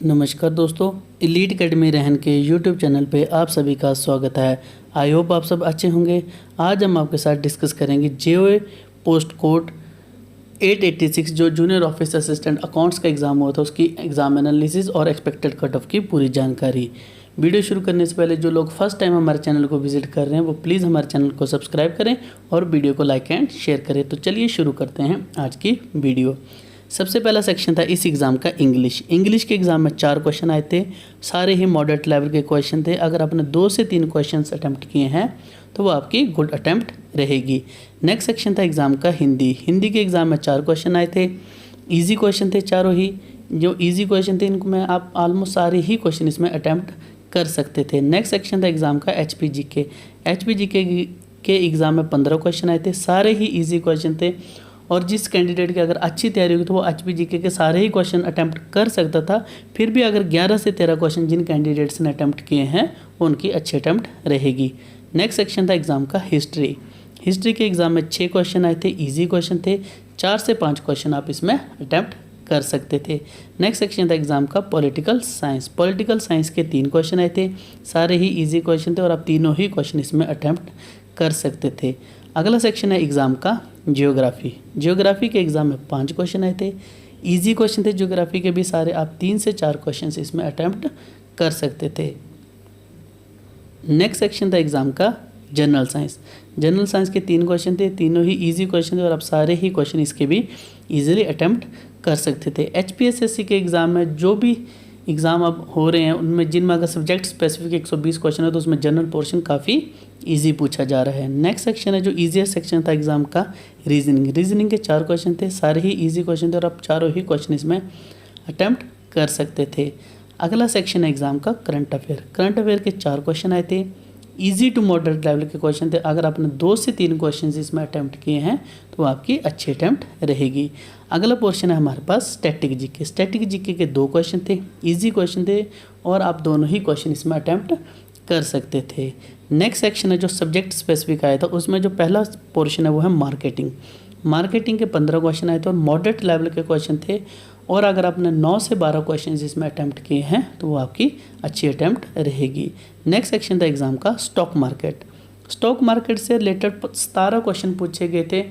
नमस्कार दोस्तों, elite academy रहन के यूट्यूब चैनल पे आप सभी का स्वागत है। आई होप आप सब अच्छे होंगे। आज हम आपके साथ डिस्कस करेंगे जेओए पोस्ट कोड 886 जो जूनियर ऑफिस असिस्टेंट अकाउंट्स का एग्ज़ाम हुआ था उसकी एग्ज़ाम एनालिसिस और एक्सपेक्टेड कट ऑफ की पूरी जानकारी। वीडियो शुरू करने से पहले जो लोग फर्स्ट टाइम हमारे चैनल को विजिट कर रहे हैं वो प्लीज़ हमारे चैनल को सब्सक्राइब करें और वीडियो को लाइक एंड शेयर करें। तो चलिए शुरू करते हैं आज की वीडियो। सबसे पहला सेक्शन था इस एग्ज़ाम का इंग्लिश के एग्ज़ाम में 4 क्वेश्चन आए थे, सारे ही मॉडरेट लेवल के क्वेश्चन थे। अगर आपने 2 से 3 क्वेश्चंस अटैम्प्ट किए हैं तो वो आपकी गुड अटैम्प्ट रहेगी। नेक्स्ट सेक्शन था एग्ज़ाम का हिंदी के एग्ज़ाम में 4 क्वेश्चन आए थे, ईजी क्वेश्चन थे चारों ही। जो ईजी क्वेश्चन थे इनको मैं आप ऑलमोस्ट सारे ही क्वेश्चन इसमें अटैम्प्ट कर सकते थे। नेक्स्ट सेक्शन था एग्ज़ाम का एचपीजीके के एग्ज़ाम में 15 क्वेश्चन आए थे, सारे ही ईजी क्वेश्चन थे और जिस कैंडिडेट की अगर अच्छी तैयारी होगी तो वो एचपीजीके के सारे ही क्वेश्चन अटैम्प्ट कर सकता था। फिर भी अगर 11 से 13 क्वेश्चन जिन कैंडिडेट्स ने अटैम्प्ट किए हैं वो उनकी अच्छी अटैम्प्ट रहेगी। नेक्स्ट सेक्शन था एग्ज़ाम का हिस्ट्री के एग्ज़ाम में 6 क्वेश्चन आए थे, ईजी क्वेश्चन थे, 4 से 5 क्वेश्चन आप इसमें अटैम्प्ट कर सकते थे। नेक्स्ट सेक्शन था एग्ज़ाम का पॉलिटिकल साइंस के 3 क्वेश्चन आए थे, सारे ही ईजी क्वेश्चन थे और आप तीनों ही क्वेश्चन इसमें अटैम्प्ट कर सकते थे। अगला सेक्शन है एग्ज़ाम का जियोग्राफी के एग्ज़ाम में 5 क्वेश्चन आए थे, ईजी क्वेश्चन थे जियोग्राफी के भी सारे, आप 3 से 4 क्वेश्चन इसमें अटैम्प्ट कर सकते थे। नेक्स्ट सेक्शन था एग्ज़ाम का जनरल साइंस के 3 क्वेश्चन थे, तीनों ही ईजी क्वेश्चन थे और आप सारे ही क्वेश्चन इसके भी ईजिली अटैम्प्ट कर सकते थे। एचपीएसएससी के एग्ज़ाम में जो भी एग्ज़ाम अब हो रहे हैं उनमें जिनमें अगर सब्जेक्ट स्पेसिफिक 120 क्वेश्चन है तो उसमें जनरल पोर्शन काफ़ी इजी पूछा जा रहा है। नेक्स्ट सेक्शन है जो ईजीएस्ट सेक्शन था एग्ज़ाम का रीजनिंग के 4 क्वेश्चन थे, सारे ही ईजी क्वेश्चन थे और आप चारों ही क्वेश्चन इसमें अटैम्प्ट कर सकते थे। अगला सेक्शन है एग्ज़ाम का करंट अफेयर के 4 क्वेश्चन आए थे, ईजी टू मॉडरेट लेवल के क्वेश्चन थे। अगर आपने 2 से 3 क्वेश्चन इसमें अटैम्प्ट किए हैं तो आपकी अच्छी अटैम्प्ट रहेगी। अगला पोर्शन है हमारे पास स्टैटिक जीके के 2 क्वेश्चन थे, ईजी क्वेश्चन थे और आप दोनों ही क्वेश्चन इसमें अटैम्प्ट कर सकते थे। नेक्स्ट सेक्शन है जो सब्जेक्ट स्पेसिफिक आया था उसमें जो पहला पोर्शन है वो है मार्केटिंग के 15 क्वेश्चन आए थे और मॉडरेट लेवल के क्वेश्चन थे और अगर आपने 9 से 12 क्वेश्चन इसमें अटैम्प्ट किए हैं तो वो आपकी अच्छी अटैम्प्ट रहेगी। नेक्स्ट सेक्शन था एग्ज़ाम का स्टॉक मार्केट से रिलेटेड 17 क्वेश्चन पूछे गए थे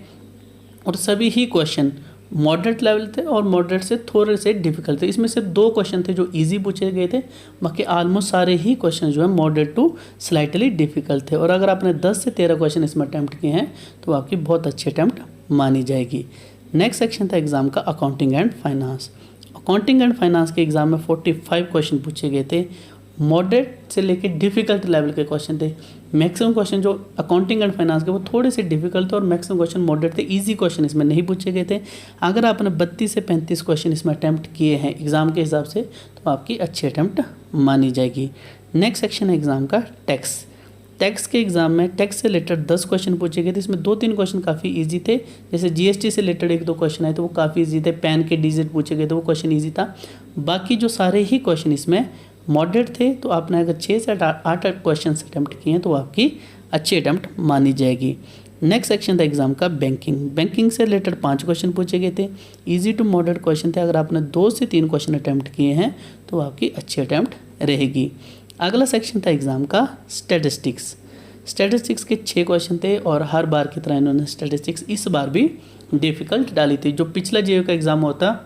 और सभी ही क्वेश्चन मॉडरेट लेवल थे और मॉडरेट से थोड़े से डिफिकल्ट थे। इसमें सिर्फ 2 क्वेश्चन थे जो इजी पूछे गए थे, बाकी ऑलमोस्ट सारे ही क्वेश्चन जो है मॉडरेट टू स्लाइटली डिफिकल्ट थे और अगर आपने 10 से 13 क्वेश्चन इसमें अटैम्प्ट किए हैं तो आपकी बहुत अच्छी अटैम्प्ट मानी जाएगी। नेक्स्ट सेक्शन था एग्ज़ाम का अकाउंटिंग एंड फाइनेंस के एग्ज़ाम में 45 क्वेश्चन पूछे गए थे, मॉडरेट से लेकर डिफिकल्ट लेवल के क्वेश्चन थे। मैक्सिमम क्वेश्चन जो अकाउंटिंग एंड फाइनेंस के वो थोड़े से डिफिकल्ट थे और मैक्सिमम क्वेश्चन मॉडरेट थे, इजी क्वेश्चन इसमें नहीं पूछे गए थे। अगर आपने 32 से 35 क्वेश्चन इसमें अटैम्प्ट किए हैं एग्ज़ाम के हिसाब से तो आपकी अच्छी अटैम्प्ट मानी जाएगी। नेक्स्ट सेक्शन है एग्ज़ाम का टैक्स के एग्ज़ाम में टैक्स से रिलेटेड 10 क्वेश्चन पूछे गए थे, इसमें 2-3 क्वेश्चन काफ़ी इजी थे, जैसे जीएसटी से रिलेटेड 1-2 क्वेश्चन आए थे वो काफ़ी इजी थे, पैन के डिजिट पूछे गए थे वो क्वेश्चन इजी था। बाकी जो सारे ही क्वेश्चन इसमें मॉडरेट थे तो आपने अगर 6 से 8 क्वेश्चन अटैम्प्ट किए हैं तो आपकी अच्छी अटैम्प्ट मानी जाएगी। नेक्स्ट सेक्शन था एग्ज़ाम का बैंकिंग से रिलेटेड 5 क्वेश्चन पूछे गए थे, ईजी टू मॉडरेट क्वेश्चन थे। अगर आपने 2 से 3 क्वेश्चन अटैम्प्ट किए हैं तो आपकी अच्छी अटैम्प्ट रहेगी। अगला सेक्शन था एग्ज़ाम का स्टैटिस्टिक्स के 6 क्वेश्चन थे और हर बार की तरह इन्होंने स्टैटिस्टिक्स इस बार भी डिफ़िकल्ट डाली थी। जो पिछला जेईई का एग्ज़ाम होता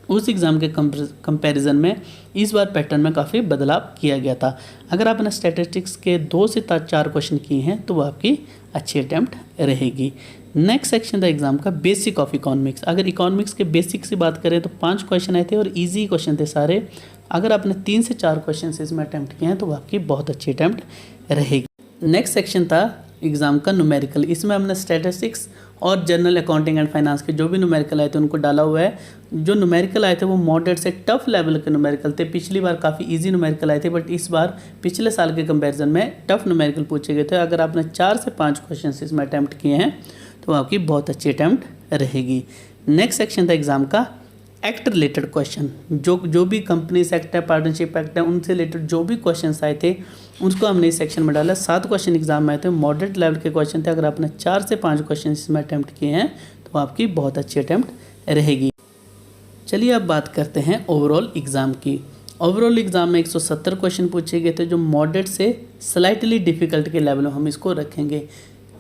उस एग्ज़ाम के कंपैरिजन में इस बार पैटर्न में काफ़ी बदलाव किया गया था। अगर आपने स्टैटिस्टिक्स के 2 से 4 क्वेश्चन किए हैं तो वो आपकी अच्छी अटैम्प्ट रहेगी। नेक्स्ट सेक्शन था एग्ज़ाम का बेसिक ऑफ इकोनॉमिक्स। अगर इकोनॉमिक्स के बेसिक से बात करें तो 5 क्वेश्चन आए थे और ईजी क्वेश्चन थे सारे। अगर आपने 3 से 4 क्वेश्चन इसमें अटैम्प्ट किए हैं तो वो आपकी बहुत अच्छी अटैम्प्ट रहेगी। नेक्स्ट सेक्शन था एग्ज़ाम का न्यूमेरिकल। इसमें हमने स्टैटिस्टिक्स और जनरल अकाउंटिंग एंड फाइनेंस के जो भी न्यूमेरिकल आए थे उनको डाला हुआ है। जो न्यूमेरिकल आए थे वो मॉडरेट से टफ लेवल के न्यूमेरिकल थे। पिछली बार काफ़ी इजी न्यूमेरिकल आए थे बट इस बार पिछले साल के कंपैरिजन में टफ न्यूमेरिकल पूछे गए थे। अगर आपने 4 से 5 क्वेश्चन इसमें अटैम्प्ट किए हैं तो आपकी बहुत अच्छी अटैम्प्ट रहेगी। नेक्स्ट सेक्शन था एग्ज़ाम का एक्ट रिलेटेड क्वेश्चन। जो भी कंपनीज एक्ट है, पार्टनरशिप एक्ट है, उनसे रिलेटेड जो भी क्वेश्चन आए थे उसको हमने इस सेक्शन में डाला। 7 क्वेश्चन एग्जाम में आए थे, मॉडरेट लेवल के क्वेश्चन थे। अगर आपने 4 से 5 क्वेश्चन इसमें अटैम्प्ट किए हैं तो आपकी बहुत अच्छी अटैम्प्ट रहेगी। चलिए अब बात करते हैं ओवरऑल एग्ज़ाम की। ओवरऑल एग्ज़ाम में 170 क्वेश्चन पूछे गए थे जो मॉडरेट से स्लाइटली डिफ़िकल्ट के लेवल में हम इसको रखेंगे।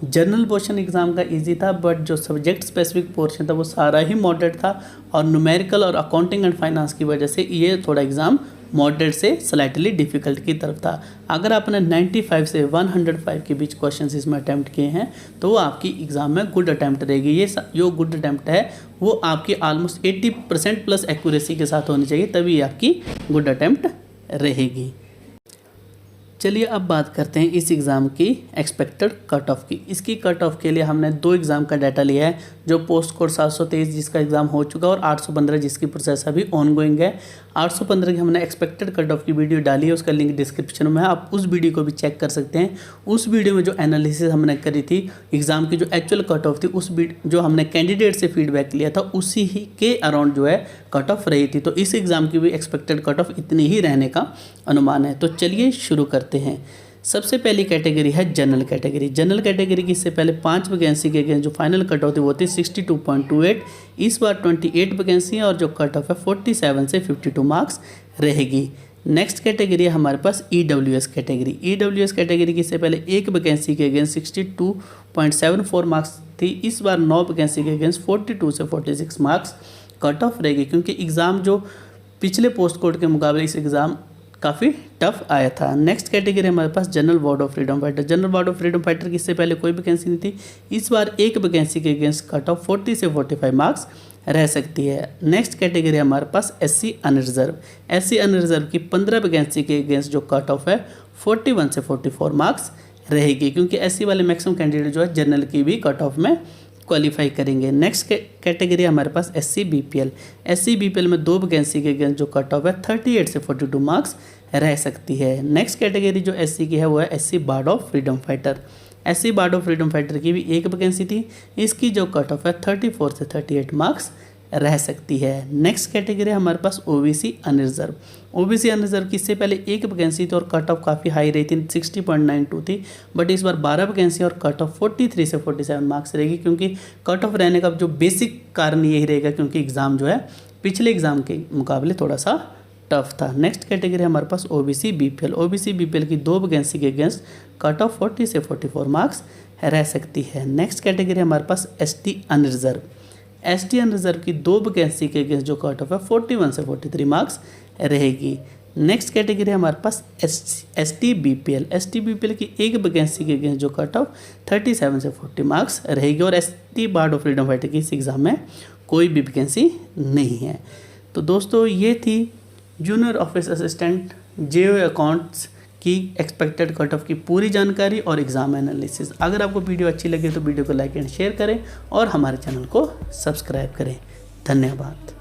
जनरल पोर्शन एग्ज़ाम का इजी था, बट जो सब्जेक्ट स्पेसिफिक पोर्शन था वो सारा ही मॉडरेट था, और न्यूमेरिकल और अकाउंटिंग एंड फाइनेंस की वजह से ये थोड़ा एग्ज़ाम मॉडरेट से स्लाइटली डिफ़िकल्ट की तरफ था। अगर आपने 95 से 105 के बीच क्वेश्चंस इसमें अटैम्प्ट किए हैं तो वो आपकी एग्ज़ाम में गुड अटैम्प्ट रहेगी। ये जो गुड अटैम्प्ट है वो आपकी ऑलमोस्ट 80% प्लस एक्यूरेसी के साथ होनी चाहिए, तभी आपकी गुड अटैम्प्ट रहेगी। चलिए अब बात करते हैं इस एग्ज़ाम की एक्सपेक्टेड कट ऑफ की। इसकी कट ऑफ के लिए हमने 2 एग्ज़ाम का डाटा लिया है, जो पोस्ट कोड 723 जिसका एग्ज़ाम हो चुका है और 815 जिसकी प्रोसेस अभी ऑनगोइंग है। 815 की हमने एक्सपेक्टेड कट ऑफ की वीडियो डाली है, उसका लिंक डिस्क्रिप्शन में है, आप उस वीडियो को भी चेक कर सकते हैं। उस वीडियो में जो एनालिसिस हमने करी थी एग्ज़ाम की जो एक्चुअल कट ऑफ थी, उस जो हमने कैंडिडेट से फीडबैक लिया था उसी ही के अराउंड जो है कट ऑफ रही थी। तो इस एग्ज़ाम की भी एक्सपेक्टेड कट ऑफ इतनी ही रहने का अनुमान है। तो चलिए शुरू करते हैं। सबसे पहली कैटेगरी है जनरल कैटेगरी। जनरल कैटेगरी की इससे पहले 5 वैकेंसी के अगेंस्ट जो फाइनल कट ऑफ थी वो थी 62.28। इस बार 28 वैकेंसी है और जो कट ऑफ है 47 से 52 मार्क्स रहेगी। नेक्स्ट कैटेगरी है हमारे पास EWS कैटेगरी। EWS कैटेगरी की इससे पहले 1 वैकेंसी के अगेंस्ट 62.74 मार्क्स थी। इस बार 9 वैकेंसी के अगेंस्ट 42 से 46 मार्क्स कट ऑफ रहेगी, क्योंकि एग्ज़ाम जो पिछले पोस्ट कोड के मुकाबले इस एग्ज़ाम काफ़ी टफ आया था। नेक्स्ट कैटेगरी हमारे पास general ward of freedom fighter. General ward of freedom fighter की इससे पहले कोई वैकेंसी नहीं थी। इस बार 1 वैकेंसी के अगेंस्ट कट ऑफ 40 से 45 मार्क्स रह सकती है। नेक्स्ट कैटेगरी हमारे पास SC अनरिजर्व। SC अनरिजर्व की 15 वैकेंसी के अगेंस्ट जो कट ऑफ है 41 से 44 मार्क्स रहेगी, क्योंकि SC वाले मैक्सिमम कैंडिडेट जो है जनरल की भी कट ऑफ में क्वालिफाई करेंगे। नेक्स्ट कैटेगरी हमारे पास SC BPL। SC BPL में 2 वैकेंसी के अगेंस्ट जो कट ऑफ है 38 से 42 मार्क्स रह सकती है। नेक्स्ट कैटेगरी जो SC की है वो है SC bard of freedom fighter. SC bard of freedom fighter की भी 1 वैकेंसी थी, इसकी जो कट ऑफ है 34 से 38 मार्क्स रह सकती है। नेक्स्ट कैटेगरी हमारे पास OBC अनरिजर्व। OBC अनरिजर्व की इससे पहले 1 वैकेंसी थी और कट ऑफ काफ़ी हाई रही थी, 60.92 थी, बट इस बार 12 वैकेंसी और कट ऑफ 43 से 47 मार्क्स रहेगी, क्योंकि कट ऑफ रहने का जो बेसिक कारण यही रहेगा क्योंकि एग्ज़ाम जो है पिछले एग्ज़ाम के मुकाबले थोड़ा सा टफ था। नेक्स्ट कैटेगरी हमारे पास OBC BPL। OBC BPL की 2 वैकेंसी के अगेंस्ट कट ऑफ 40 से 44 मार्क्स रह सकती है। नेक्स्ट कैटेगरी हमारे पास ST अनरिजर्व। ST अनरिजर्व की 2 वैकेंसी के अगेंस्ट जो कट ऑफ है 41 से 43 मार्क्स रहेगी। नेक्स्ट कैटेगरी हमारे पास ST BPL। ST BPL की 1 वैकेंसी के अगेंस्ट जो कट ऑफ 37 से 40 मार्क्स रहेगी, और ST bard of freedom fighter की इस एग्ज़ाम में कोई भी वैकेंसी नहीं है। तो दोस्तों ये थी junior office assistant JOA accounts की एक्सपेक्टेड कट ऑफ की पूरी जानकारी और एग्ज़ाम एनालिसिस। अगर आपको वीडियो अच्छी लगे तो वीडियो को लाइक एंड शेयर करें और हमारे चैनल को सब्सक्राइब करें। धन्यवाद।